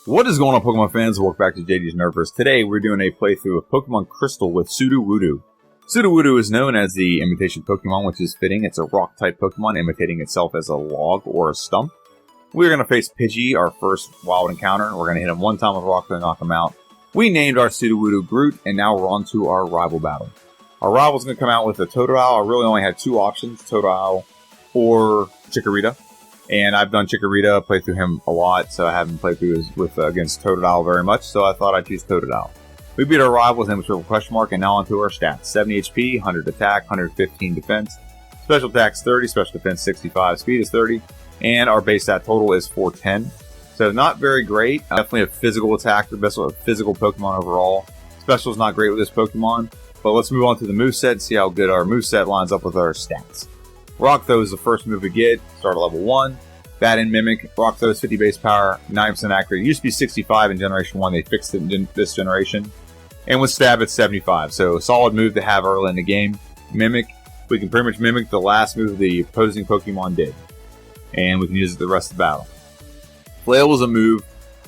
What is going on, Pokemon fans? Welcome back to JD's Nerfers. Today, we're doing a playthrough of Pokemon Crystal with Sudowoodo. Sudowoodo is known as the imitation Pokemon, which is fitting. It's a rock-type Pokemon imitating itself as a log or a stump. We're going to face Pidgey, our first wild encounter. We're going to hit him one time with rock to knock him out. We named our Sudowoodo Groot, and now we're on to our rival battle. Our rival's going to come out with a Totodile. I really only had two options, Totodile or Chikorita. And I've done Chikorita, played through him a lot, so I haven't played through against Totodile very much, so I thought I'd choose Totodile. We beat our rival with him with triple question mark, and now onto our stats. 70 HP, 100 attack, 115 defense. Special attack's 30, special defense 65, speed is 30, and our base stat total is 410. So not very great. Definitely a physical attack, the best physical Pokemon overall. Special is not great with this Pokemon, but let's move on to the moveset and see how good our moveset lines up with our stats. Rock Throw is the first move we get. Start at level 1. Bat and Mimic. Rock Throw is 50 base power, 9% accurate. It used to be 65 in Generation 1. They fixed it in this generation. And with Stab, it's 75. So, solid move to have early in the game. Mimic. We can pretty much mimic the last move the opposing Pokemon did. And we can use it the rest of the battle. Flail is a move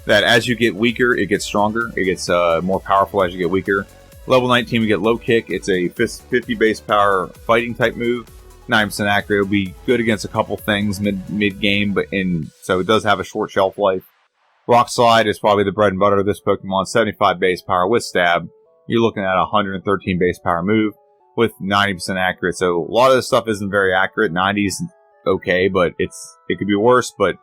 that as you get weaker, it gets stronger. It gets more powerful as you get weaker. Level 19, we get Low Kick. It's a 50 base power fighting type move. 9% accurate. It'll be good against a couple things mid-game, so it does have a short shelf life. Rock Slide is probably the bread and butter of this Pokemon. 75 base power with Stab. You're looking at a 113 base power move with 90% accurate. So a lot of this stuff isn't very accurate. 90 is okay, but it could be worse, but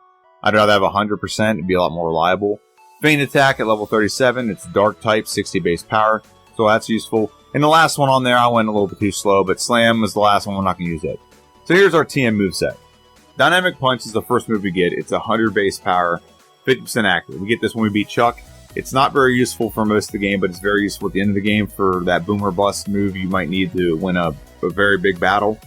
I'd rather have 100%. It'd be a lot more reliable. Feint Attack at level 37. It's Dark type, 60 base power. So that's useful. And the last one on there, I went a little bit too slow, but Slam was the last one. We're not going to use it. So here's our TM moveset. Dynamic Punch is the first move we get. It's 100 base power, 50% accurate. We get this when we beat Chuck. It's not very useful for most of the game, but it's very useful at the end of the game for that Boomer Bust move you might need to win a very big battle.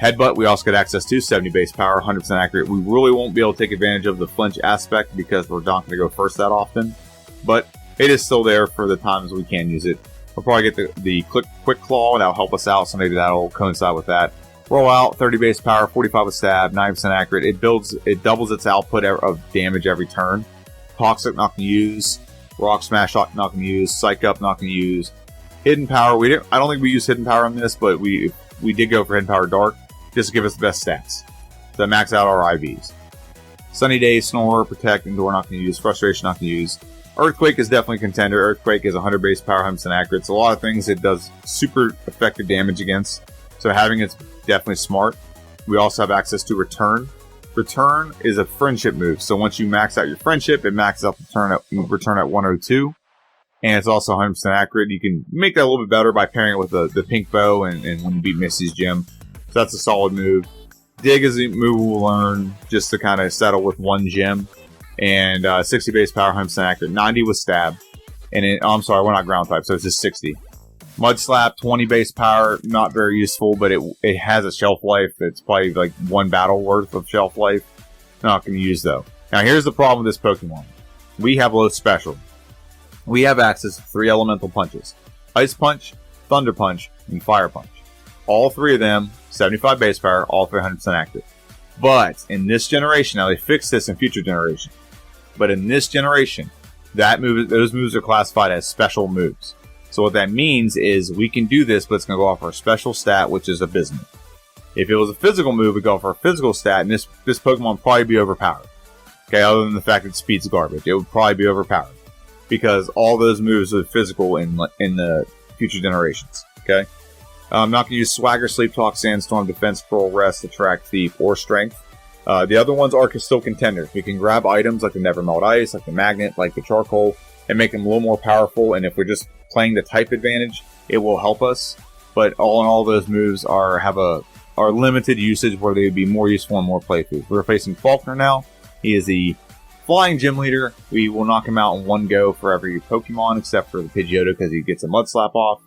Headbutt, we also get access to 70 base power, 100% accurate. We really won't be able to take advantage of the flinch aspect because we're not going to go first that often, but it is still there for the times we can use it. We'll probably get the Quick Claw, and that'll help us out, so maybe that'll coincide with that. Roll Out, 30 base power, 45 with Stab, 9% accurate. It doubles its output of damage every turn. Toxic, not going to use. Rock Smash, not going to use. Psych Up, not going to use. Hidden Power, I don't think we use Hidden Power on this, but we did go for Hidden Power Dark, just to give us the best stats. To max out our IVs. Sunny Day, Snore, Protect, Endure, not going to use. Frustration, not going to use. Earthquake is definitely a contender. Earthquake is 100 base power, 100% accurate. It's a lot of things it does super effective damage against. So having it's definitely smart. We also have access to Return. Return is a friendship move. So once you max out your friendship, it maxes out the return at 102. And it's also 100% accurate. You can make that a little bit better by pairing it with the pink bow and when you beat Missy's gym. So that's a solid move. Dig is a move we'll learn just to kind of settle with one gym. And 60 base power, 100% accurate. 90 with Stab. And I'm sorry, we're not ground type, so it's just 60. Mud Slap, 20 base power, not very useful, but it has a shelf life. It's probably like one battle worth of shelf life. Not going to use though. Now here's the problem with this Pokemon. We have low special. We have access to 3 elemental punches. Ice Punch, Thunder Punch, and Fire Punch. All 3 of them, 75 base power, all 300% active. But in this generation, now they fixed this in future generations. But in this generation, those moves are classified as special moves. So what that means is we can do this, but it's going to go off our special stat, which is Abysmal. If it was a physical move, we go off our physical stat, and this Pokemon would probably be overpowered. Okay, other than the fact that speed's garbage, it would probably be overpowered because all those moves are physical in the future generations. Okay, I'm not going to use Swagger, Sleep Talk, Sandstorm, Defense, Pearl, Rest, Attract, Thief, or Strength. The other ones are still contenders. We can grab items like the Never Melt Ice, like the Magnet, like the Charcoal, and make them a little more powerful. And if we're just playing the type advantage, it will help us. But all in all, those moves are limited usage where they would be more useful in more playthroughs. We're facing Faulkner now. He is the flying gym leader. We will knock him out in one go for every Pokemon except for the Pidgeotto because he gets a Mud Slap off,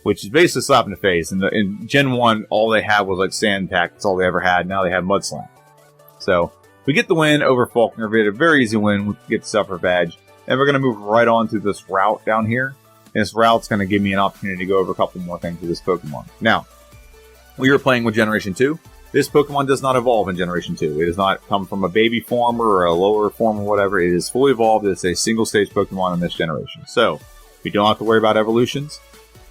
which is basically slap in the face. In Gen 1, all they had was like Sand Attack. That's all they ever had. Now they have Mud Slap. So we get the win over Faulkner. We had a very easy win. We get the Suffer Badge. And we're going to move right on to this route down here. And this route's going to give me an opportunity to go over a couple more things with this Pokemon. Now, we were playing with Generation 2. This Pokemon does not evolve in Generation 2. It does not come from a baby form or a lower form or whatever. It is fully evolved. It's a single-stage Pokemon in this generation. So, we don't have to worry about evolutions,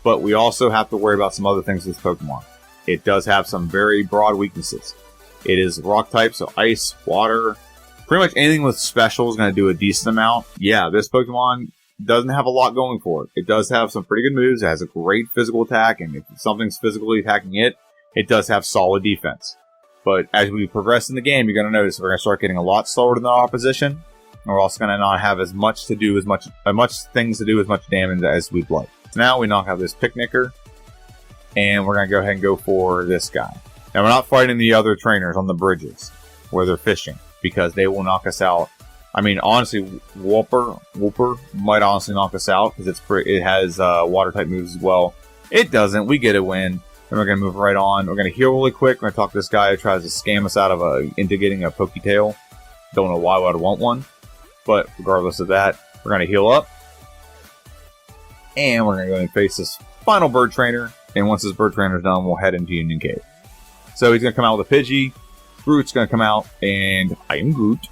but we also have to worry about some other things with Pokemon. It does have some very broad weaknesses. It is rock type, so ice, water, pretty much anything with special is going to do a decent amount. Yeah, this Pokemon doesn't have a lot going for it. It does have some pretty good moves. It has a great physical attack, and if something's physically attacking it, it does have solid defense. But as we progress in the game, you're going to notice we're going to start getting a lot slower than the opposition. And we're also going to not have as much to do, as much things to do, as much damage as we'd like. So now we knock out this Picnicker, and we're going to go ahead and go for this guy. Now we're not fighting the other trainers on the bridges where they're fishing, because they will knock us out. I mean, honestly, Wooper might honestly knock us out, because it has water type moves as well. It doesn't. We get a win. And we're going to move right on. We're going to heal really quick. We're going to talk to this guy who tries to scam us out of into getting a Poketail. Don't know why I would want one. But regardless of that, we're going to heal up. And we're going to go and face this final Bird Trainer. And once this Bird Trainer's done, we'll head into Union Cave. So he's going to come out with a Pidgey. Groot's going to come out, and I am Groot.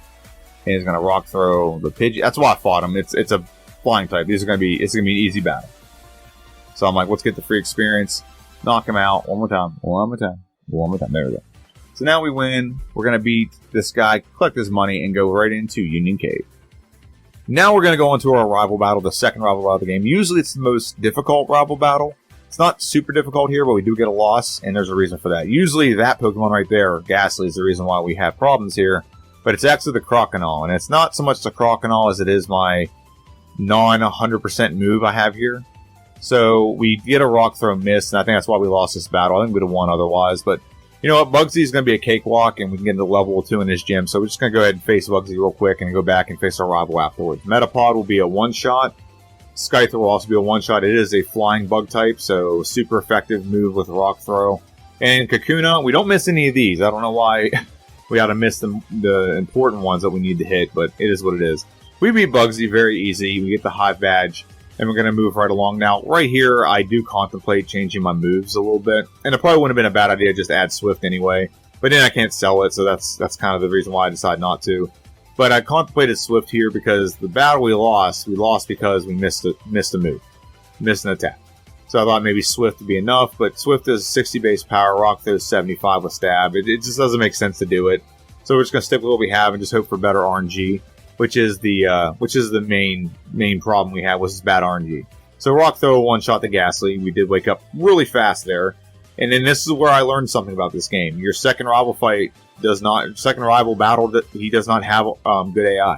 And he's going to rock throw the Pidgey. That's why I fought him. It's a flying type. It's going to be an easy battle. So I'm like, let's get the free experience. Knock him out. One more time. There we go. So now we win. We're going to beat this guy, collect his money, and go right into Union Cave. Now we're going to go into our rival battle, the second rival battle of the game. Usually it's the most difficult rival battle. It's not super difficult here, but we do get a loss, and there's a reason for that. Usually that Pokemon right there, Ghastly, is the reason why we have problems here. But it's actually the Croconaw, and it's not so much the Croconaw as it is my non-100% move I have here. So we get a Rock Throw miss, and I think that's why we lost this battle. I think we'd have won otherwise, but you know what? Bugsy is going to be a cakewalk, and we can get into level 2 in this gym. So we're just going to go ahead and face Bugsy real quick and go back and face our rival afterwards. Metapod will be a one-shot. Skyther will also be a one-shot. It is a flying bug type, so super effective move with Rock Throw. And Kakuna, we don't miss any of these. I don't know why we ought to miss the important ones that we need to hit, but it is what it is. We beat Bugsy very easy. We get the Hive Badge. And we're going to move right along. Now, right here, I do contemplate changing my moves a little bit. And it probably wouldn't have been a bad idea to just add Swift anyway. But then I can't sell it, so that's kind of the reason why I decided not to. But I contemplated Swift here because the battle we lost because we missed a move. Missed an attack. So I thought maybe Swift would be enough, but Swift is 60 base power, Rock Throw is 75 with Stab. It just doesn't make sense to do it. So we're just going to stick with what we have and just hope for better RNG. Which is the main problem we had, was this bad RNG. So Rock Throw one-shot the Ghastly. We did wake up really fast there. And then this is where I learned something about this game. Your second rival battle, he does not have good AI.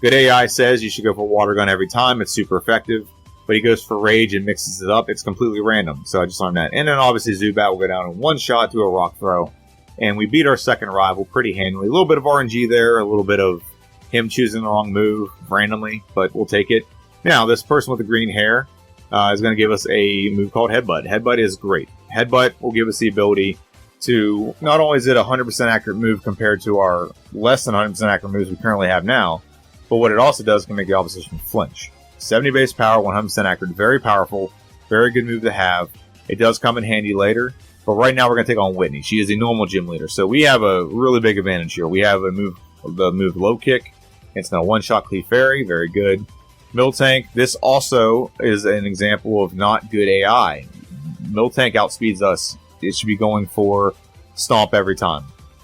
Good AI says you should go for Water Gun every time. It's super effective. But he goes for Rage and mixes it up. It's completely random. So I just learned that. And then obviously Zubat will go down in one shot to a Rock Throw. And we beat our second rival pretty handily. A little bit of RNG there, a little bit of him choosing the wrong move randomly, but we'll take it. Now, this person with the green hair is going to give us a move called Headbutt. Headbutt is great. Headbutt will give us the ability to, not only is it a 100% accurate move compared to our less than 100% accurate moves we currently have now, but what it also does can make the opposition flinch. 70 base power, 100% accurate, very powerful, very good move to have. It does come in handy later, but right now we're going to take on Whitney. She is a normal gym leader, so we have a really big advantage here. We have the move Low Kick. It's going to one-shot Clefairy. Very good. Miltank. This also is an example of not good AI. Miltank outspeeds us. It should be going for Stomp every time.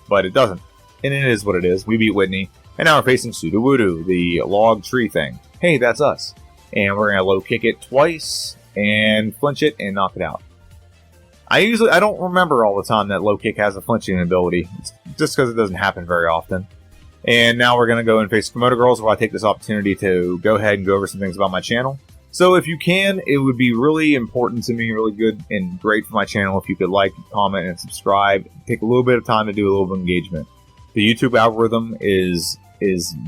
But it doesn't. And it is what it is. We beat Whitney. And now we're facing Sudowoodo, the log tree thing. Hey, that's us. And we're going to Low Kick it twice. And flinch it and knock it out. I don't remember all the time that Low Kick has a flinching ability. It's just because it doesn't happen very often. And now we're going to go and face Komodo Girls, where I take this opportunity to go ahead and go over some things about my channel. So if you can, it would be really important to me, really good and great for my channel if you could like, comment, and subscribe. Take a little bit of time to do a little bit of engagement. The YouTube algorithm is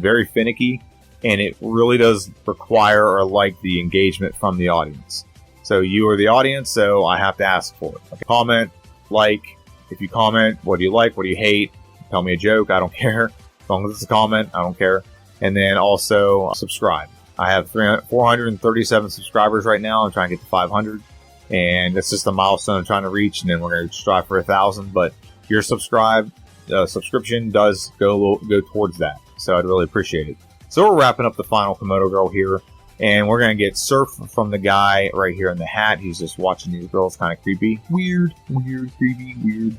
very finicky, and it really does require or like the engagement from the audience. So you are the audience, so I have to ask for it. Okay. Comment, like. If you comment, what do you like, what do you hate? Tell me a joke, I don't care. As long as it's a comment, I don't care. And then also subscribe. I have 437 subscribers right now. I'm trying to get to 500. And it's just a milestone I'm trying to reach. And then we're going to strive for 1,000. But your subscription does go towards that. So I'd really appreciate it. So we're wrapping up the final Komodo girl here. And we're going to get Surf from the guy right here in the hat. He's just watching these girls, kind of creepy. Weird, creepy, weird.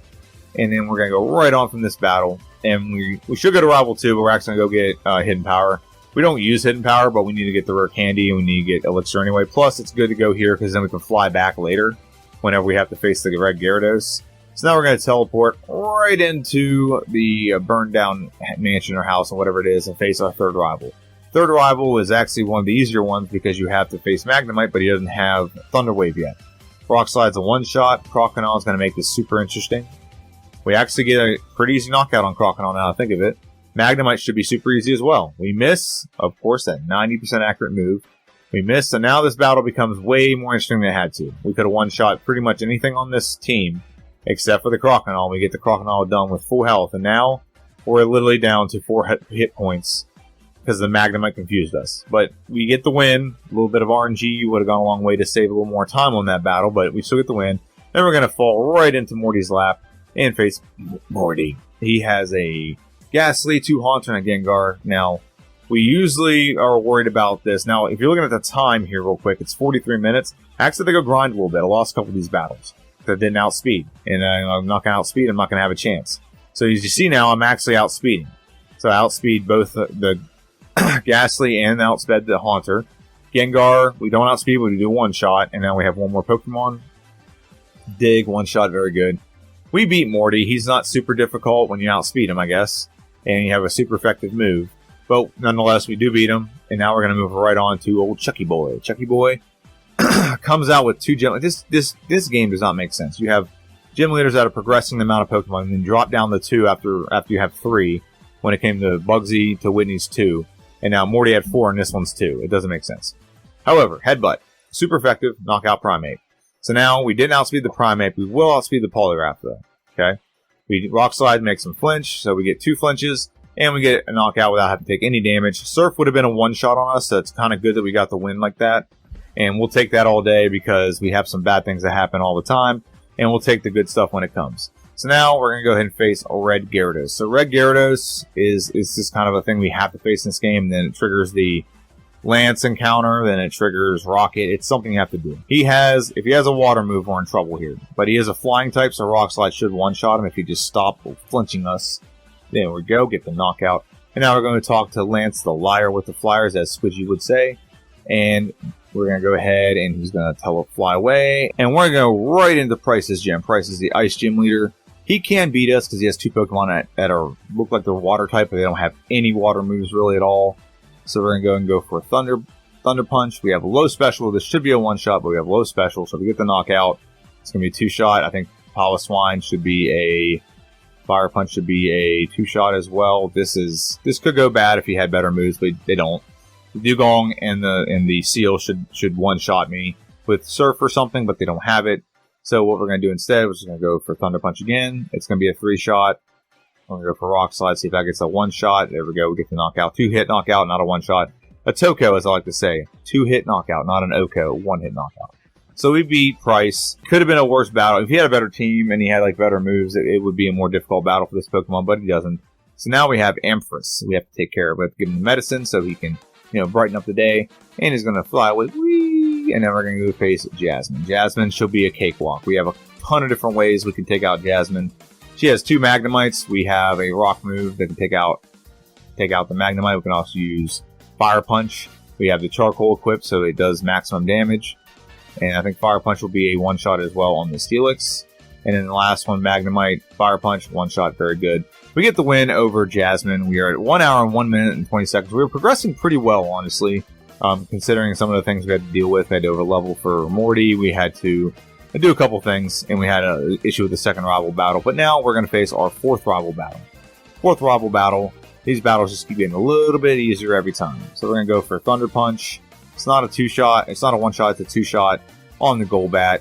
And then we're going to go right on from this battle. And we should go to Rival 2, but we're actually going to go get Hidden Power. We don't use Hidden Power, but we need to get the rare candy, and we need to get Elixir anyway. Plus, it's good to go here, because then we can fly back later whenever we have to face the Red Gyarados. So now we're going to teleport right into the burned down mansion or house or whatever it is and face our third rival. Third rival is actually one of the easier ones because you have to face Magnemite, but he doesn't have Thunder Wave yet. Rock Slide's a one-shot. Crocodile is going to make this super interesting. We actually get a pretty easy knockout on Crocodile now I think of it. Magnemite should be super easy as well. We miss, of course, that 90% accurate move. We missed, so now this battle becomes way more interesting than it had to. We could have one-shot pretty much anything on this team except for the Crocodile. We get the Crocodile done with full health, and now we're literally down to 4 hit points because the Magnemite confused us. But we get the win. A little bit of RNG would have gone a long way to save a little more time on that battle, but we still get the win. Then we're going to fall right into Morty's lap and face Morty. He has a Ghastly, 2 Haunter, and a Gengar. Now, we usually are worried about this. Now, if you're looking at the time here real quick, it's 43 minutes. Actually, they go grind a little bit. I lost a couple of these battles that didn't outspeed. And I'm not going to outspeed. I'm not going to have a chance. So as you see now, I'm actually outspeeding. So I outspeed both the Ghastly and outsped the Haunter. Gengar, we don't outspeed, but we do one shot. And now we have one more Pokemon. Dig, one shot, very good. We beat Morty. He's not super difficult when you outspeed him, I guess. And you have a super effective move. But nonetheless, we do beat him. And now we're going to move right on to old Chucky Boy. Chucky Boy comes out with 2 gym. This game does not make sense. You have gym leaders that are progressing the amount of Pokemon and then drop down the 2 after you have 3 when it came to Bugsy to Whitney's 2. And now Morty had 4 and this one's 2. It doesn't make sense. However, Headbutt. Super effective. Knockout Primate. So now we didn't outspeed the Primate. We will outspeed the Poliwrath though. Okay? We Rock Slide makes him flinch. So we get 2 flinches. And we get a knockout without having to take any damage. Surf would have been a one-shot on us. So it's kind of good that we got the win like that. And we'll take that all day because we have some bad things that happen all the time. And we'll take the good stuff when it comes. So now we're going to go ahead and face a Red Gyarados. So Red Gyarados is just kind of a thing we have to face in this game. And then it triggers the Lance encounter. Then it triggers Rocket. It's something you have to do. If he has a water move, we're in trouble here. But he is a flying type, so Rock Slide should one-shot him if he just stopped flinching us. There we go. Get the knockout. And now we're going to talk to Lance the Liar with the Flyers, as Squidgy would say. And we're going to go ahead and he's going to fly away. And we're going to go right into Price's gym. Price is the Ice Gym leader. He can beat us because he has 2 Pokemon that look like they're water type, but they don't have any water moves really at all. So we're going to go for Thunder Punch. We have a low special. This should be a one-shot, but we have low special. So if we get the knockout, it's going to be a 2-shot. I think Swine should be a Fire Punch should be a 2-shot as well. This could go bad if he had better moves, but they don't. The Dugong and the Seal should one-shot me with Surf or something, but they don't have it. So what we're going to do instead, we're just going to go for Thunder Punch again. It's going to be a 3-shot. We're going to go for Rock Slide, see if that gets a 1-shot. There we go. We get the knockout. 2-hit knockout, not a 1-shot. A Toko, as I like to say. 2-hit knockout, not an Oko. 1-hit knockout. So we beat Price. Could have been a worse battle. If he had a better team and he had better moves, it would be a more difficult battle for this Pokemon, but he doesn't. So now we have Ampharos. We have to take care of. We have to give him medicine so he can, brighten up the day. And he's going to fly with whee! And then we're going to go face Jasmine. Jasmine should be a cakewalk. We have a ton of different ways we can take out Jasmine. She has 2 Magnemites. We have a rock move that can take out the Magnemite. We can also use Fire Punch. We have the Charcoal equipped, so it does maximum damage. And I think Fire Punch will be a 1-shot as well on the Steelix. And then the last one, Magnemite, Fire Punch, 1-shot, very good. We get the win over Jasmine. We are at 1 hour and 1 minute and 20 seconds. We were progressing pretty well, honestly, considering some of the things we had to deal with. We had to overlevel for Morty. We had to do a couple things, and we had an issue with the second rival battle. But now we're going to face our 4th rival battle. 4th rival battle. These battles just keep getting a little bit easier every time. So we're going to go for Thunder Punch. It's not a 2-shot. It's not a 1-shot. It's a 2-shot on the Golbat.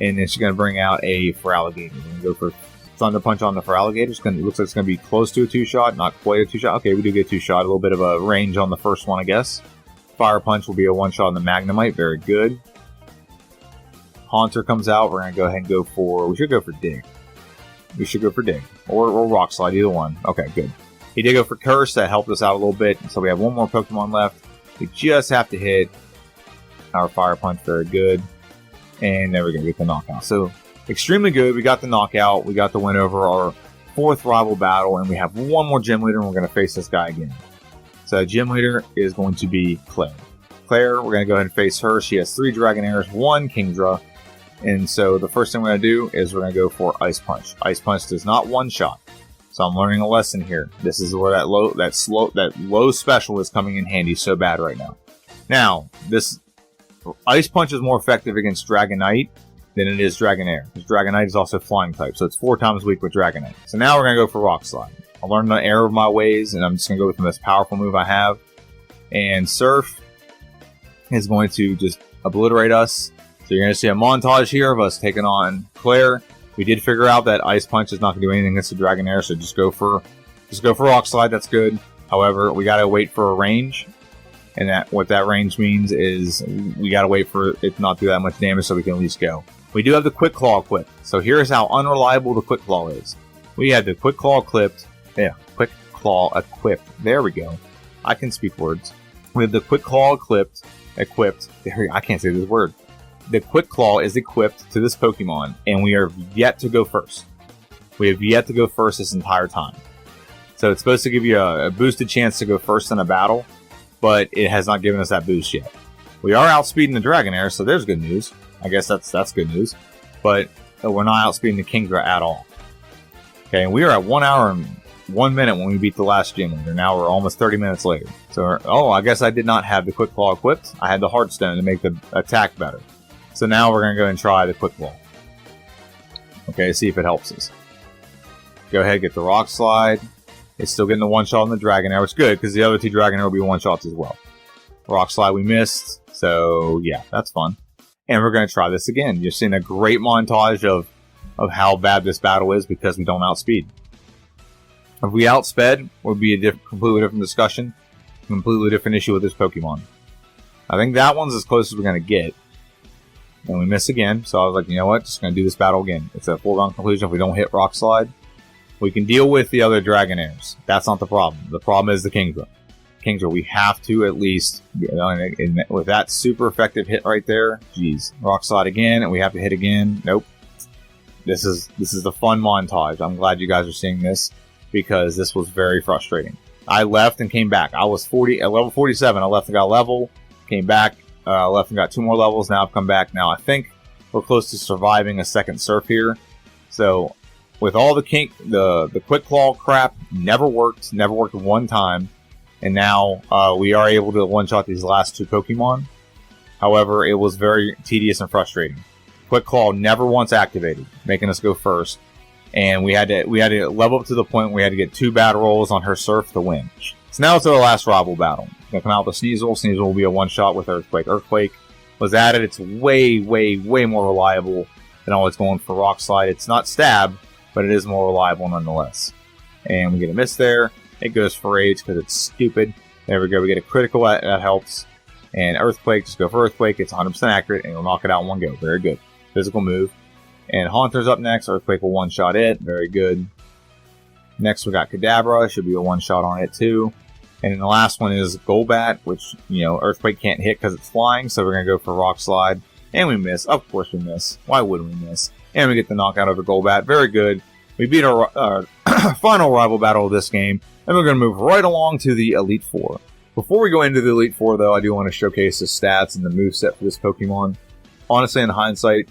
And then she's going to bring out a Feraligatr. We're going to go for Thunder Punch on the Feraligatr. It looks like it's going to be close to a 2-shot. Not quite a 2-shot. Okay, we do get a 2-shot. A little bit of a range on the first one, I guess. Fire Punch will be a 1-shot on the Magnemite. Very good. Haunter comes out. We're going to go ahead and we should go for Dig. We should go for Dig. Or Rock Slide, either one. Okay, good. He did go for Curse. That helped us out a little bit. So we have one more Pokemon left. We just have to hit our Fire Punch. Very good. And there we go. Get the knockout. So extremely good. We got the knockout. We got the win over our 4th rival battle. And we have one more gym leader. And we're going to face this guy again. So gym leader is going to be Claire. Claire, we're going to go ahead and face her. She has 3 Dragonairs, 1 Kingdra. And so the first thing we're going to do is we're going to go for Ice Punch. Ice Punch does not one-shot. So I'm learning a lesson here. This is where that low special is coming in handy so bad right now. Now, this Ice Punch is more effective against Dragonite than it is Dragonair. Because Dragonite is also flying type, so it's 4 times weak with Dragonite. So now we're going to go for Rock Slide. I learned the error of my ways, and I'm just going to go with the most powerful move I have. And Surf is going to just obliterate us. So you're going to see a montage here of us taking on Claire. We did figure out that Ice Punch is not going to do anything against the Dragonair, so just go for Rock Slide. That's good. However, we got to wait for a range, and what that range means is we got to wait for it to not do that much damage, so we can at least go. We do have the Quick Claw equipped, so here's how unreliable the Quick Claw is. We had the Quick Claw equipped. Yeah, Quick Claw equipped. There we go. I can speak words. We have the Quick Claw equipped. I can't say this word. The Quick Claw is equipped to this Pokemon, and we are yet to go first. We have yet to go first this entire time. So it's supposed to give you a boosted chance to go first in a battle, but it has not given us that boost yet. We are outspeeding the Dragonair, so there's good news. I guess that's good news. But we're not outspeeding the Kingdra at all. Okay, and we are at 1 hour and 1 minute when we beat the last gym leader. Now we're almost 30 minutes later. So, I guess I did not have the Quick Claw equipped. I had the Heartstone to make the attack better. So now we're going to go and try the Quick Claw. Okay, see if it helps us. Go ahead, get the Rock Slide. It's still getting the one-shot on the Dragonair, which is good, because the other 2 Dragonair will be one-shots as well. Rock Slide we missed, so yeah, that's fun. And we're going to try this again. You're seeing a great montage of how bad this battle is because we don't outspeed. If we outsped, it would be a completely different discussion, completely different issue with this Pokemon. I think that one's as close as we're going to get. And we miss again, so I was like, you know what, just going to do this battle again. It's a foregone conclusion if we don't hit Rock Slide. We can deal with the other Dragonairs. That's not the problem. The problem is the Kingdra. Kingdra, we have to at least, with that super effective hit right there, geez. Rock Slide again, and we have to hit again. Nope. This is the fun montage. I'm glad you guys are seeing this, because this was very frustrating. I left and came back. I was at level 47. I left and got a level, came back, left and got 2 more levels. Now I've come back. Now I think we're close to surviving a second Surf here. So with all the Quick Claw crap, never worked one time. And now we are able to one-shot these last 2 Pokemon. However, it was very tedious and frustrating. Quick Claw never once activated, making us go first. And we had to level up to the point where we had to get 2 battle rolls on her Surf to win. So now it's our last rival battle. We're going to come out with Sneasel. Sneasel will be a one-shot with Earthquake. Earthquake was added. It's way more reliable than always going for Rock Slide. It's not Stab, but it is more reliable nonetheless. And we get a miss there. It goes for Rage because it's stupid. There we go. We get a critical. That helps. And Earthquake, just go for Earthquake. It's 100% accurate, and it'll knock it out in one go. Very good. Physical move. And Haunter's up next. Earthquake will one-shot it. Very good. Next, we got Kadabra. Should be a one-shot on it, too. And then the last one is Golbat, which, Earthquake can't hit because it's flying, so we're going to go for Rock Slide. And we miss. Of course we miss. Why wouldn't we miss? And we get the knockout over Golbat. Very good. We beat our final rival battle of this game, and we're going to move right along to the Elite Four. Before we go into the Elite Four, though, I do want to showcase the stats and the moveset for this Pokemon. Honestly, in hindsight,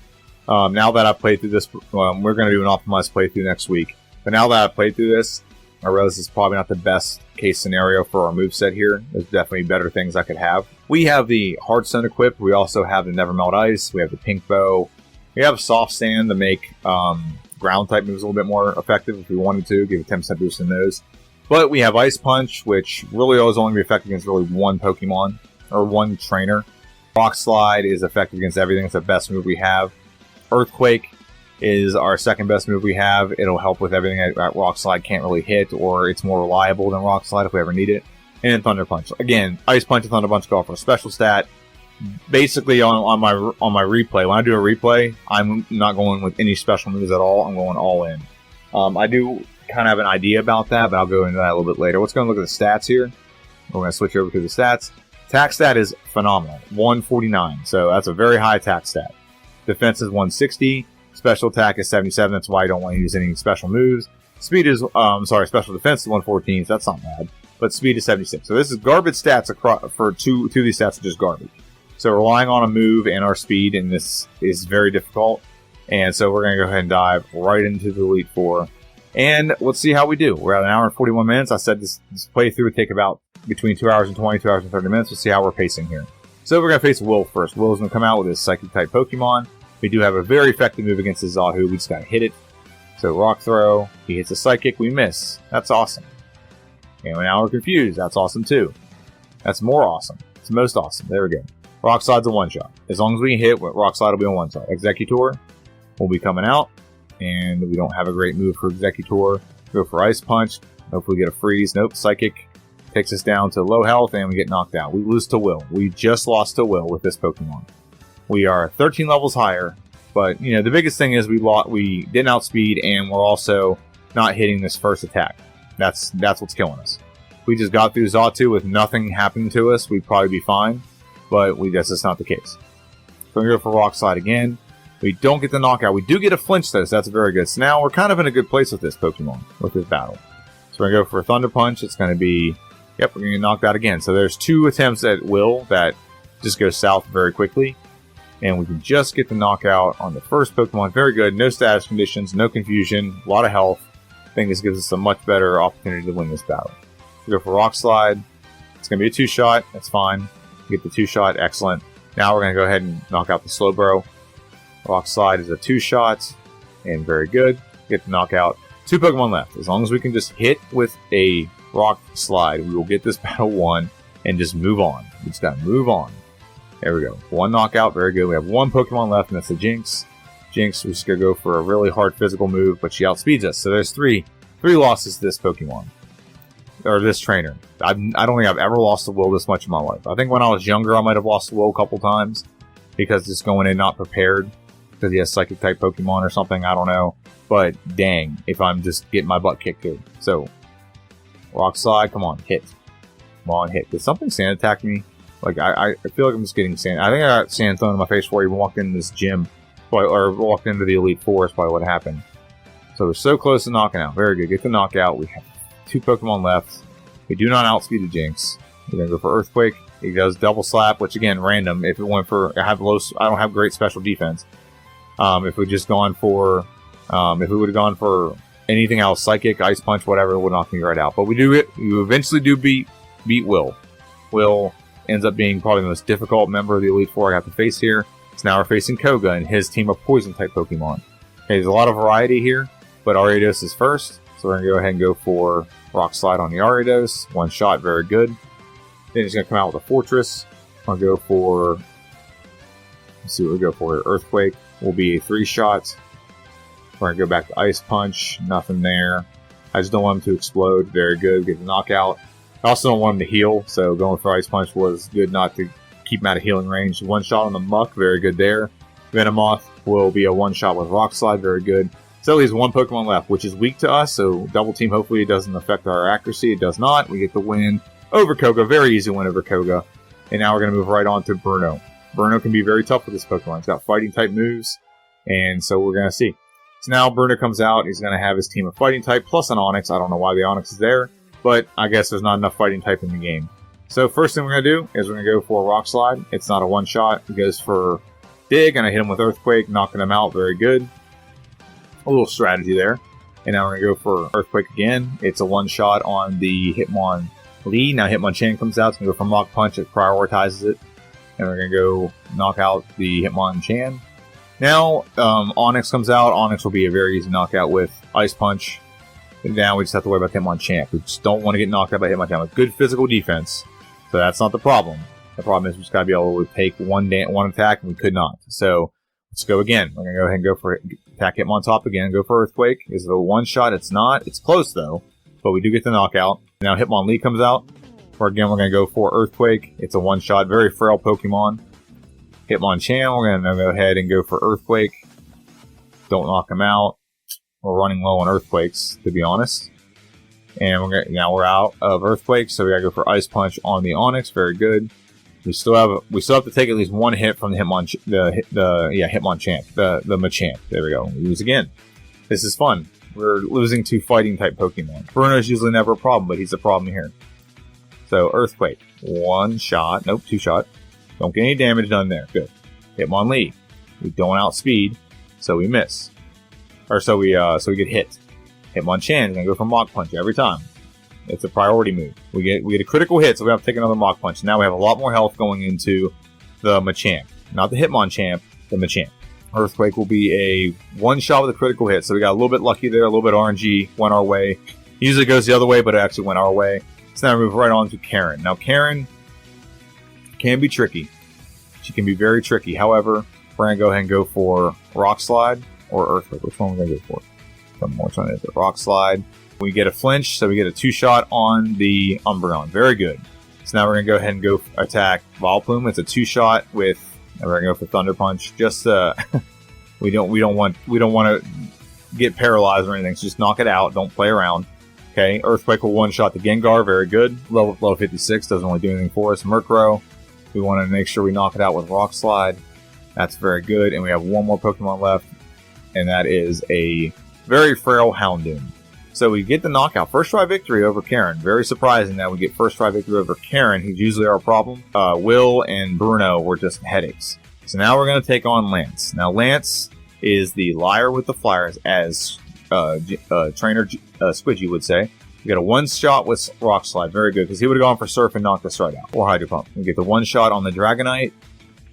now that I've played through this, we're going to do an optimized playthrough next week. But now that I've played through this, I realize it's probably not the best case scenario for our moveset here. There's definitely better things I could have. We have the Heartstone equipped. We also have the Never Melt Ice. We have the Pink Bow. We have Soft Sand to make ground type moves a little bit more effective if we wanted to. Give a 10% boost in those. But we have Ice Punch, which really is only be effective against really one Pokemon or one trainer. Rock Slide is effective against everything. It's the best move we have. Earthquake is our second best move we have. It'll help with everything that Rock Slide can't really hit, or it's more reliable than Rock Slide if we ever need it. And then Thunder Punch. Again, Ice Punch and Thunder Punch go for a special stat. Basically, on my replay, when I do a replay, I'm not going with any special moves at all. I'm going all in. I do kind of have an idea about that, but I'll go into that a little bit later. Let's go and look at the stats here. We're going to switch over to the stats. Attack stat is phenomenal, 149. So that's a very high attack stat. Defense is 160. Special attack is 77. That's why I don't want to use any special moves. Speed is, special defense is 114. So that's not bad. But speed is 76. So this is garbage stats across, for two of these stats are just garbage. So relying on a move and our speed in this is very difficult. And so we're going to go ahead and dive right into the Elite Four. And let's see how we do. We're at 1 hour and 41 minutes. I said this playthrough would take about between 2 hours and 20, 2 hours and 30 minutes. We'll see how we're pacing here. So we're going to face Will first. Will is going to come out with his Psychic-type Pokemon. We do have a very effective move against the Zahoo. We just got to hit it. So Rock Throw. He hits a Psychic. We miss. That's awesome. And now we're confused. That's awesome too. That's more awesome. It's the most awesome. There we go. Rock Slide's a one-shot. As long as we hit, Rock Slide will be a one-shot. Executor will be coming out. And we don't have a great move for Executor. Go for Ice Punch. Hopefully get a freeze. Nope. Psychic takes us down to low health and we get knocked out. We lose to Will. We just lost to Will with this Pokemon. We are 13 levels higher. But, you know, the biggest thing is we didn't outspeed and we're also not hitting this first attack. That's what's killing us. If we just got through Xatu with nothing happening to us, we'd probably be fine. But that's just not the case. So we're going to go for Rock Slide again. We don't get the knockout. We do get a flinch though, so that's very good. So now we're kind of in a good place with this Pokemon, with this battle. So we're going to go for a Thunder Punch. It's going to be, yep, we're going to get knocked out again. So there's 2 attempts at Will that just go south very quickly. And we can just get the knockout on the first Pokemon. Very good. No status conditions, no confusion, a lot of health. I think this gives us a much better opportunity to win this battle. We go for Rock Slide. It's going to be a 2-shot. That's fine. Get the 2-shot. Excellent. Now we're going to go ahead and knock out the Slowbro. Rock Slide is a 2-shot. And very good. Get the knockout. 2 Pokemon left. As long as we can just hit with a Rock Slide, we will get this battle won and just move on. We just got to move on. There we go. 1 knockout. Very good. We have 1 Pokemon left, and that's a Jinx. Jinx, we're just going to go for a really hard physical move, but she outspeeds us. So there's 3 losses to this Pokemon. Or this trainer. I don't think I've ever lost to Will this much in my life. I think when I was younger, I might have lost to Will a couple times. Because just going in not prepared. Because he has Psychic-type Pokemon or something. I don't know. But dang, if I'm just getting my butt kicked here. So, Rock Slide. Come on, hit. Come on, hit. Did something sand attack me? Like, I feel like I'm just getting sand. I think I got sand thrown in my face before I even walked into this gym. Or walked into the Elite Four is probably what happened. So we're so close to knocking out. Very good. Get the knockout. We have 2 Pokemon left. We do not outspeed the Jinx. We're going to go for Earthquake. He does Double Slap, which again, random. If it went for... I don't have great special defense. If we just gone for... if we would have gone for anything else, Psychic, Ice Punch, whatever, it would knock me right out. But we eventually do beat Will. Will ends up being probably the most difficult member of the Elite Four I have to face here. So now we're facing Koga and his team of Poison-type Pokemon. Okay, there's a lot of variety here, but Ariados is first. So we're going to go ahead and go for Rock Slide on the Ariados. 1 shot, very good. Then he's going to come out with a Fortress. I'll go for... Let's see what we go for. Earthquake will be a 3-shot. We're going to go back to Ice Punch. Nothing there. I just don't want him to explode. Very good. Get the knockout. I also don't want him to heal, so going for Ice Punch was good not to keep him out of healing range. 1 shot on the Muck, very good there. Venomoth will be a 1-shot with Rock Slide, very good. So he has 1 Pokemon left, which is weak to us, so double team, hopefully it doesn't affect our accuracy. It does not. We get the win over Koga. Very easy win over Koga. And now we're going to move right on to Bruno. Bruno can be very tough with this Pokemon. He's got fighting-type moves, and so we're going to see. So now Bruno comes out. He's going to have his team of fighting-type plus an Onix. I don't know why the Onix is there. But I guess there's not enough fighting type in the game. So first thing we're going to do is we're going to go for a Rock Slide. It's not a 1-shot. It goes for Dig, and I hit him with Earthquake, knocking him out. Very good. A little strategy there. And now we're going to go for Earthquake again. It's a 1-shot on the Hitmonlee. Now Hitmonchan comes out. It's going to go for Mach Punch. It prioritizes it. And we're going to go knock out the Hitmonchan. Now Onix comes out. Onix will be a very easy knockout with Ice Punch. And now we just have to worry about Hitmonchan. We just don't want to get knocked out by Hitmonchan with good physical defense. So that's not the problem. The problem is we just got to be able to take one attack, and we could not. So let's go again. We're going to go ahead and go for attack Hitmontop again. Go for Earthquake. Is it a 1-shot? It's not. It's close, though. But we do get the knockout. Now Hitmonlee comes out. Again, we're going to go for Earthquake. It's a 1-shot. Very frail Pokemon. Hitmonchan, we're going to go ahead and go for Earthquake. Don't knock him out. We're running low on Earthquakes, to be honest. And now we're out of Earthquakes, so we gotta go for Ice Punch on the Onyx. Very good. We still have to take at least one hit from the Hitmonchamp, the Machamp. There we go. We lose again. This is fun. We're losing to fighting type Pokemon. Bruno's usually never a problem, but he's a problem here. So Earthquake, 1 shot. Nope, 2 shot. Don't get any damage done there. Good. Hitmonlee. We don't outspeed, so we miss. Or so we get hit. Hitmonchan is gonna go for Mach Punch every time. It's a priority move. We get a critical hit, so we have to take another Mach Punch. Now we have a lot more health going into the Machamp. Not the Hitmonchamp, the Machamp. Earthquake will be a 1 shot with a critical hit, so we got a little bit lucky there, a little bit RNG went our way. Usually it goes the other way, but it actually went our way. So now we move right on to Karen. Now Karen can be tricky. She can be very tricky. However, we're going to go ahead and go for Rock Slide or Earthquake. Which one we're going to go for? Some more on it. Rock Slide. We get a flinch, so we get a 2-shot on the Umbreon. Very good. So now we're going to go ahead and go attack Vileplume. It's a 2-shot with, and we're going to go for Thunder Punch. Just we don't want to get paralyzed or anything. So just knock it out. Don't play around. Okay, Earthquake will 1-shot the Gengar. Very good. Level 56 doesn't really do anything for us. Murkrow. We want to make sure we knock it out with Rock Slide. That's very good. And we have one more Pokemon left, and that is a very frail Houndoom. So we get the knockout. First try victory over Karen. Very surprising that we get first try victory over Karen, who's usually our problem. Will and Bruno were just headaches. So now we're going to take on Lance. Now Lance is the liar with the flyers, as trainer Squidgy would say. We get a 1-shot with Rock Slide. Very good, because he would have gone for Surf and knocked us right out. Or Hydro Pump. We get the 1-shot on the Dragonite.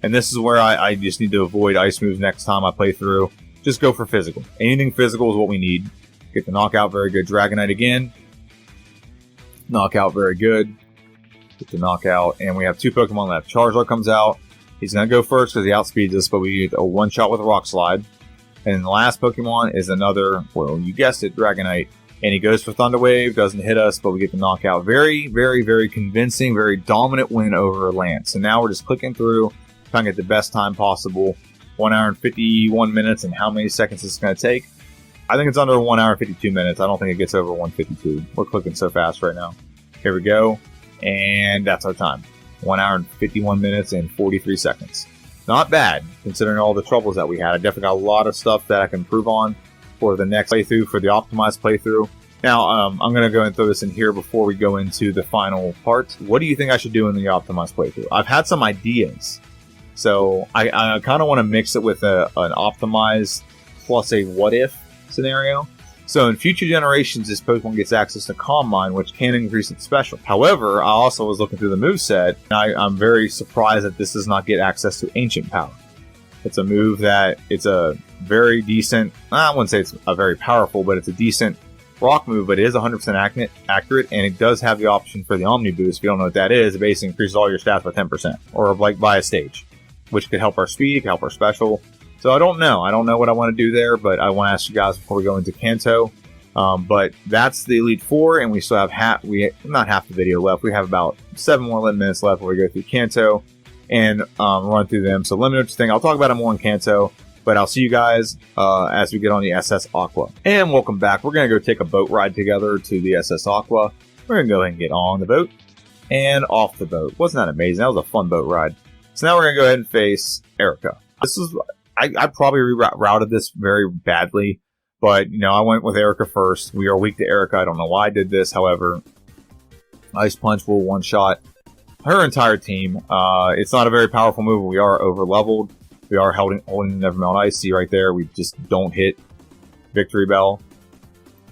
And this is where I just need to avoid ice moves next time I play through. Just go for physical. Anything physical is what we need. Get the knockout. Very good. Dragonite again. Knockout. Very good. Get the knockout. And we have 2 Pokemon left. Charizard comes out. He's going to go first because he outspeeds us, but we get a 1-shot with a Rock Slide. And the last Pokemon is another, well, you guessed it, Dragonite. And he goes for Thunder Wave, doesn't hit us, but we get the knockout. Very, very, very convincing, very dominant win over Lance. And now we're just clicking through, trying to get the best time possible. 1 hour and 51 minutes, and how many seconds it's going to take? I think it's under 1 hour and 52 minutes. I don't think it gets over 152. We're clicking so fast right now. Here we go. And that's our time. 1 hour and 51 minutes and 43 seconds. Not bad, considering all the troubles that we had. I definitely got a lot of stuff that I can improve on for the next playthrough, for the optimized playthrough. Now, I'm going to go and throw this in here before we go into the final part. What do you think I should do in the optimized playthrough? I've had some ideas. So, I kind of want to mix it with an optimized plus a what-if scenario. So, in future generations, this Pokemon gets access to Calm Mind, which can increase its special. However, I also was looking through the moveset, and I'm very surprised that this does not get access to Ancient Power. It's a move that, it's a very decent, I wouldn't say it's a very powerful, but it's a decent rock move, but it is 100% accurate, and it does have the option for the Omni Boost. If you don't know what that is, it basically increases all your stats by 10%, or like by a stage, which could help our speed, could help our special. So I don't know what I want to do there, but I want to ask you guys before we go into Kanto. But that's the Elite Four, and we still have not half the video left. We have about 7 more minutes left before we go through Kanto and run through them. So let me know what you think. I'll talk about it more in Kanto, but I'll see you guys as we get on the SS Aqua. And welcome back. We're going to go take a boat ride together to the SS Aqua. We're going to go ahead and get on the boat and off the boat. Wasn't that amazing? That was a fun boat ride. So now we're going to go ahead and face Erica. This is, I probably rerouted this very badly, but, I went with Erica first. We are weak to Erica. I don't know why I did this. However, Ice Punch will 1-shot her entire team. It's not a very powerful move. We are over-leveled. We are holding Nevermelt Ice. See right there, we just don't hit Victory Bell.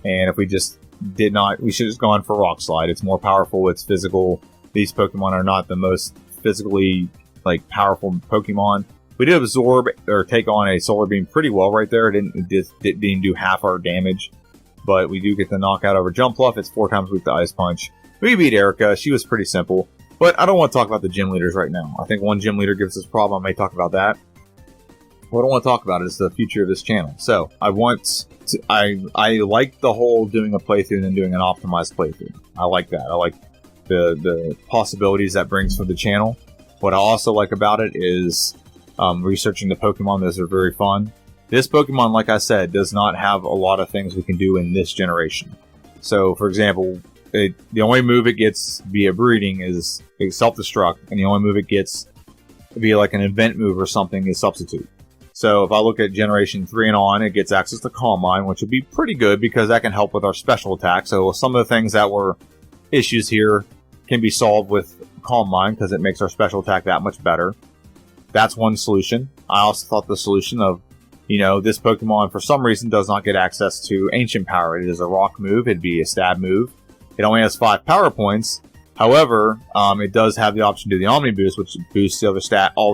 And if we just did not, we should have just gone for Rock Slide. It's more powerful. It's physical. These Pokemon are not the most physically, powerful Pokemon. We did absorb or take on a Solar Beam pretty well right there. It didn't do half our damage. But we do get the knockout over Jumpluff. It's 4 times weak to Ice Punch. We beat Erica. She was pretty simple. But I don't want to talk about the gym leaders right now. I think one gym leader gives us a problem. I may talk about that. What I want to talk about is the future of this channel. So I like the whole doing a playthrough and then doing an optimized playthrough. I like that. I like the possibilities that brings for the channel. What I also like about it is researching the Pokemon. Those are very fun. This Pokemon, like I said, does not have a lot of things we can do in this generation. So, for example, the only move it gets via breeding is self-destruct, and the only move it gets via like an event move or something is substitute. So if I look at Generation 3 and on, it gets access to Calm Mind, which would be pretty good because that can help with our special attack. So some of the things that were issues here can be solved with Calm Mind because it makes our special attack that much better. That's one solution. I also thought the solution of, this Pokemon for some reason does not get access to Ancient Power. It is a rock move. It'd be a stab move. It only has 5 power points. However, it does have the option to do the Omni Boost, which boosts all the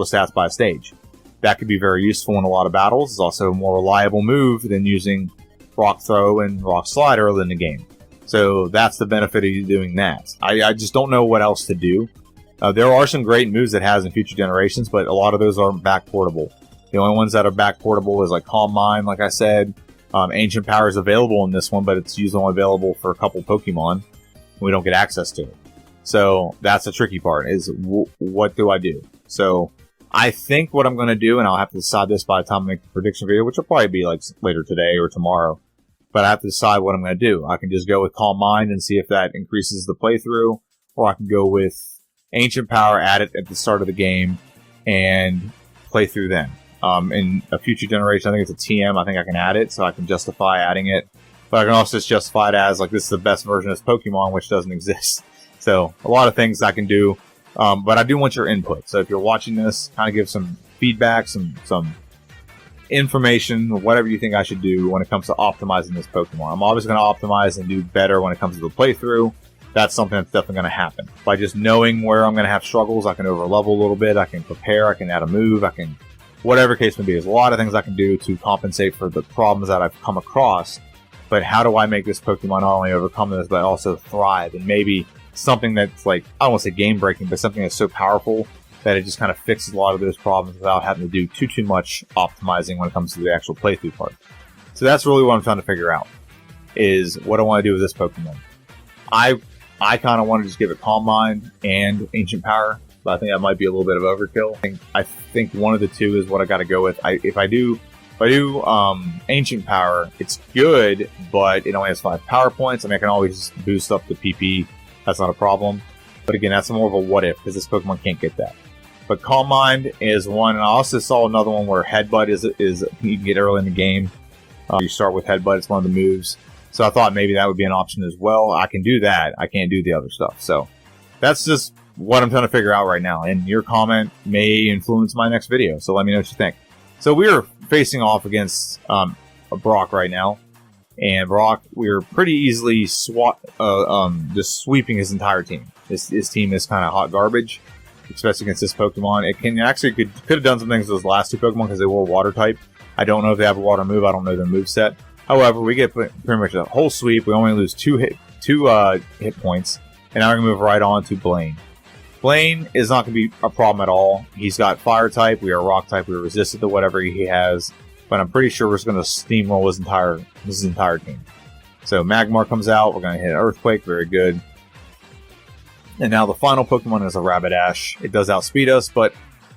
stats by a stage. That could be very useful in a lot of battles. It's also a more reliable move than using Rock Throw and Rock Slide early in the game. So that's the benefit of you doing that. I just don't know what else to do. There are some great moves it has in future generations, but a lot of those aren't back portable. The only ones that are back portable is like Calm Mind, like I said. Ancient Power is available in this one, but it's usually only available for a couple Pokemon. We don't get access to it. So that's the tricky part, is what do I do? So I think what I'm going to do, and I'll have to decide this by the time I make the prediction video, which will probably be like later today or tomorrow, but I have to decide what I'm going to do. I can just go with Calm Mind and see if that increases the playthrough, or I can go with Ancient Power, add it at the start of the game, and play through then. In a future generation, I think it's a TM, I think I can add it, so I can justify adding it. But I can also just justify it as, like, this is the best version of this Pokemon, which doesn't exist. So, a lot of things I can do. But I do want your input. So if you're watching this, kind of give some feedback, some information, whatever you think I should do when it comes to optimizing this Pokemon. I'm always going to optimize and do better when it comes to the playthrough. That's something that's definitely going to happen. By just knowing where I'm going to have struggles, I can overlevel a little bit, I can prepare, I can add a move, I can... whatever case may be. There's a lot of things I can do to compensate for the problems that I've come across. But how do I make this Pokemon not only overcome this, but also thrive? And maybe something that's like, I don't want to say game breaking, but something that's so powerful that it just kind of fixes a lot of those problems without having to do too much optimizing when it comes to the actual playthrough part. So that's really what I'm trying to figure out, is what I want to do with this Pokemon. I kind of want to just give it Calm Mind and Ancient Power, but I think that might be a little bit of overkill. I think one of the two is what I got to go with. If I do Ancient Power, it's good, but it only has 5 power points. I mean, I can always boost up the PP. That's not a problem. But again, that's more of a what if, because this Pokemon can't get that. But Calm Mind is one, and I also saw another one where Headbutt is you can get early in the game. You start with Headbutt, it's one of the moves. So I thought maybe that would be an option as well. I can do that. I can't do the other stuff. So that's just what I'm trying to figure out right now. And your comment may influence my next video. So let me know what you think. So we're facing off against Brock right now. And Brock, we're pretty easily just sweeping his entire team. His team is kind of hot garbage, especially against this Pokemon. It can actually could have done some things with those last two Pokemon because they were water type. I don't know if they have a water move. I don't know their moveset. However, we get pretty much a whole sweep. We only lose two hit points. And now we're going to move right on to Blaine. Blaine is not going to be a problem at all. He's got Fire type. We are Rock type. We are resistant to whatever he has. But I'm pretty sure we're just going to steamroll his entire team. So Magmar comes out. We're going to hit Earthquake. Very good. And now the final Pokemon is a Rapidash. It does outspeed us, but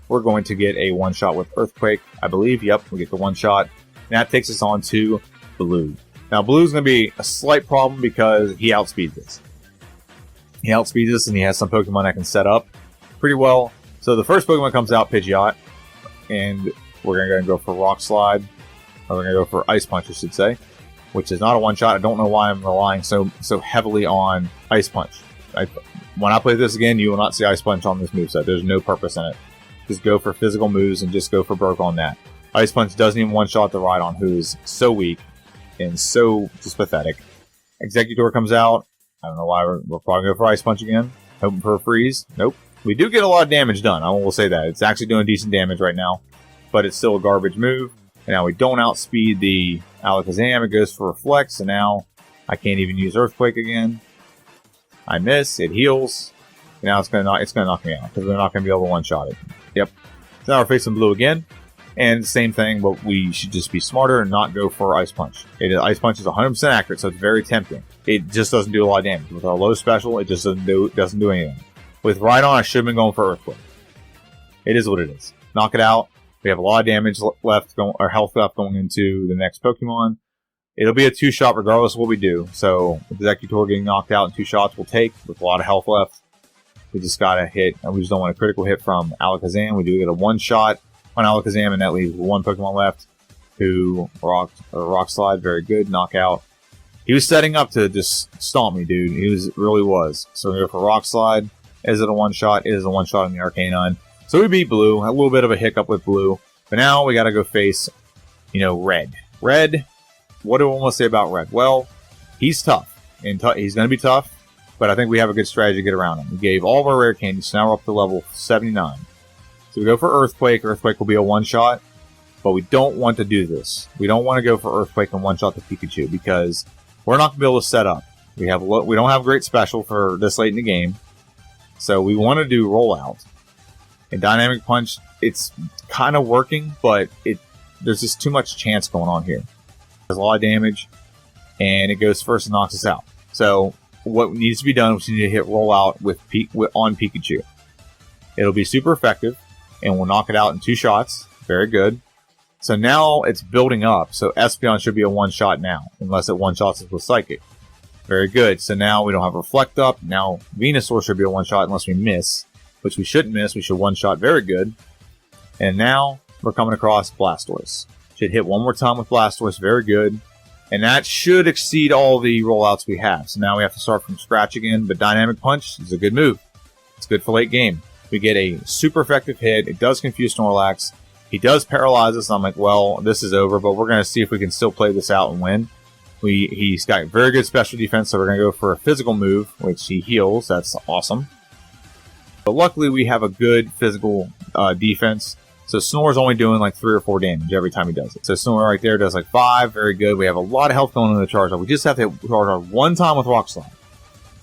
we're going to get a one-shot with Earthquake, I believe. Yep, we get the one-shot. And that takes us on to Blue. Now, Blue's going to be a slight problem because he outspeeds us. He outspeeds us, and he has some Pokemon that can set up pretty well. So the first Pokemon comes out, Pidgeot, and we're going to go for Rock Slide. Or we're going to go for Ice Punch, I should say, which is not a one-shot. I don't know why I'm relying so heavily on Ice Punch. When I play this again, you will not see Ice Punch on this moveset. There's no purpose in it. Just go for physical moves and just go for broke on that. Ice Punch doesn't even one-shot the Rhydon, who is so weak and so just pathetic. Executor comes out. I don't know why we're probably going to go for Ice Punch again. Hoping for a freeze. Nope. We do get a lot of damage done. I will say that. It's actually doing decent damage right now, but it's still a garbage move. And now we don't outspeed the Alakazam. It goes for Reflex, and now I can't even use Earthquake again. I miss. It heals. Now it's gonna knock me out because we're not gonna be able to one-shot it. Yep. So now we're facing Blue again, and the same thing. But we should just be smarter and not go for Ice Punch. Ice Punch is 100% accurate, so it's very tempting. It just doesn't do a lot of damage. With our low special, it just doesn't do anything. With Rhydon, I should have been going for Earthquake. It is what it is. Knock it out. We have a lot of damage left, or health left going into the next Pokemon. It'll be a 2-shot regardless of what we do. So, with the Exeggutor getting knocked out in 2 shots, we'll take with a lot of health left. We just got to hit, and we just don't want a critical hit from Alakazam. We do get a 1-shot on Alakazam, and that leaves 1 Pokemon left who Rock Slide. Very good. Knockout. He was setting up to just stomp me, dude. He really was. So, we go for Rock Slide. Is it a 1-shot? It is a 1-shot on the Arcanine. So, we beat Blue. A little bit of a hiccup with Blue. But now we got to go face, Red. Red. What do I want to say about Red? Well, he's tough. And he's going to be tough. But I think we have a good strategy to get around him. We gave all of our rare candies, so now we're up to level 79. So we go for Earthquake. Earthquake will be a 1-shot. But we don't want to do this. We don't want to go for Earthquake and 1-shot the Pikachu because we're not going to be able to set up. We don't have great special for this late in the game. So we want to do Rollout. And Dynamic Punch, it's kind of working, but there's just too much chance going on here. There's a lot of damage, and it goes first and knocks us out. So what needs to be done is we need to hit Rollout on Pikachu. It'll be super effective, and we'll knock it out in 2 shots. Very good. So now it's building up. So Espeon should be a 1-shot now, unless it 1-shots us with Psychic. Very good. So now we don't have Reflect up. Now Venusaur should be a 1-shot unless we miss, which we shouldn't miss. We should 1-shot. Very good. And now we're coming across Blastoise. Should hit one more time with Blastoise. Very good. And that should exceed all the rollouts we have. So now we have to start from scratch again. But Dynamic Punch is a good move. It's good for late game. We get a super effective hit. It does confuse Snorlax. He does paralyze us. I'm like, well, this is over. But we're going to see if we can still play this out and win. He's got very good special defense. So we're going to go for a physical move, which he heals. That's awesome. But luckily, we have a good physical defense. So Snore's only doing like 3 or 4 damage every time he does it. So Snore right there does like 5. Very good. We have a lot of health going into the Charizard. We just have to hit Charizard 1 time with Rock Slide.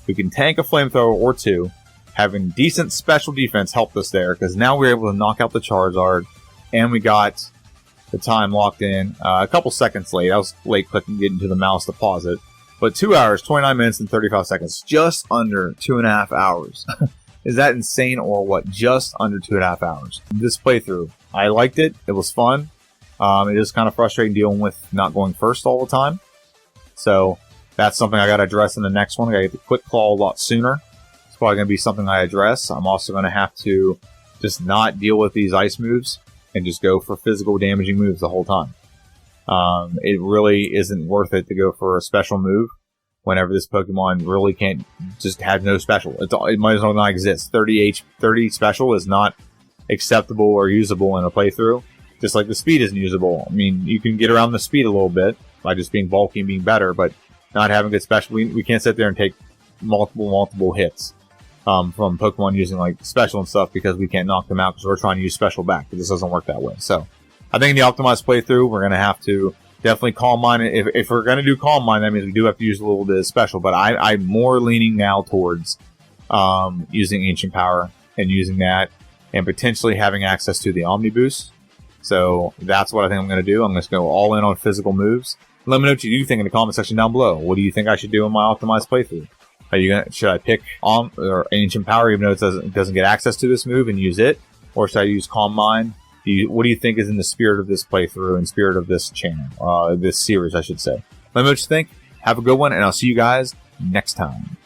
We can tank a Flamethrower or 2. Having decent special defense helped us there because now we're able to knock out the Charizard. And we got the time locked in a couple seconds late. I was late clicking getting to the mouse to pause it. But 2 hours, 29 minutes, and 35 seconds. Just under 2.5 hours. Is that insane or what? Just under 2.5 hours. This playthrough, I liked it. It was fun. It is kind of frustrating dealing with not going first all the time. So that's something I got to address in the next one. I got to get the Quick Claw a lot sooner. It's probably going to be something I address. I'm also going to have to just not deal with these ice moves and just go for physical damaging moves the whole time. It really isn't worth it to go for a special move whenever this Pokemon really can't just have no special. It might as well not exist. 30 special is not acceptable or usable in a playthrough. Just like the speed isn't usable. I mean, you can get around the speed a little bit by just being bulky and being better, but not having good special. We can't sit there and take multiple hits from Pokemon using like special and stuff because we can't knock them out because we're trying to use special back. It just doesn't work that way. So I think in the optimized playthrough, we're going to have to definitely Calm Mind. If we're going to do Calm Mind, that means we do have to use a little bit of special. But I'm more leaning now towards using Ancient Power and using that and potentially having access to the Omni Boost. So that's what I think I'm going to do. I'm going to go all in on physical moves. Let me know what you think in the comment section down below. What do you think I should do in my optimized playthrough? Should I pick or Ancient Power even though it doesn't get access to this move and use it? Or should I use Calm Mind? What do you think is in the spirit of this playthrough and spirit of this channel? This series, I should say. Let me know what you think. Have a good one, and I'll see you guys next time.